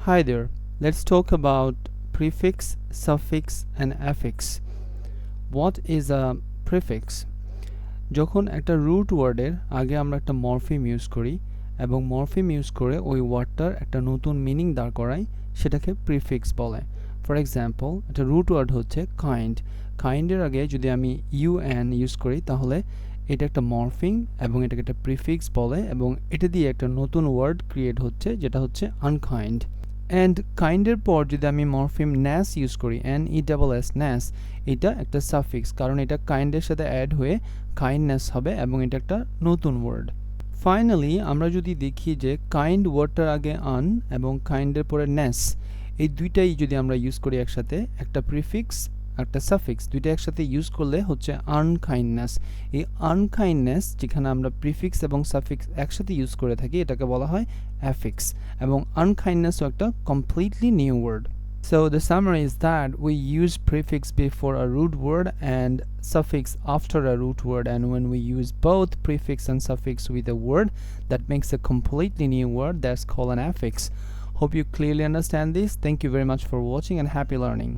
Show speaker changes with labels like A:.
A: Hi there. Let's talk about prefix, suffix and affix. What is a prefix? যখন একটা root ওয়ার্ডের আগে আমরা একটা মরফিম ইউজ করি এবং মরফিম ইউজ করে ওই ওয়ার্ডটার একটা নতুন মিনিং দাঁড় করাই সেটাকে প্রিফিক্স বলে। ফর এক্সাম্পল, একটা রুট ওয়ার্ড হচ্ছে কাইন্ড। কাইন্ডের আগে যদি আমি ইউএন ইউজ করি তাহলে এটা একটা মরফিম এবং এটাকে একটা প্রিফিক্স বলে এবং এটা দিয়ে একটা নতুন ওয়ার্ড ক্রিয়েট হচ্ছে যেটা হচ্ছে আনকাইন্ড। অ্যান্ড কাইন্ডের পর যদি আমি মরফিম ন্যাস ইউজ করি NESS ন্যাস, এটা একটা সাফিক্স কারণ এটা কাইন্ডের সাথে অ্যাড হয়ে কাইন্ডনেস হবে এবং এটা একটা নতুন ওয়ার্ড। ফাইনালি আমরা যদি দেখি যে কাইন্ড ওয়ার্ডটার আগে আন এবং কাইন্ডের পরে ন্যাস, এই দুইটাই যদি আমরা ইউজ করি একসাথে, একটা প্রিফিক্স একটা সাফিক্স দুইটা একসাথে ইউজ করলে হচ্ছে আনকাইন্ডনেস। এই আনকাইন্ডনেস যেখানে আমরা প্রিফিক্স এবং সাফিক্স একসাথে ইউজ করে থাকি এটাকে বলা হয় অ্যাফিক্স, এবং আনকাইন্ডনেসও একটা completely new word. So the summary is that we use prefix before a root word and suffix after a root word, and when we use both prefix and suffix with a word that makes a completely new word, that's called an affix. Hope you clearly understand this. Thank you very much for watching and happy learning.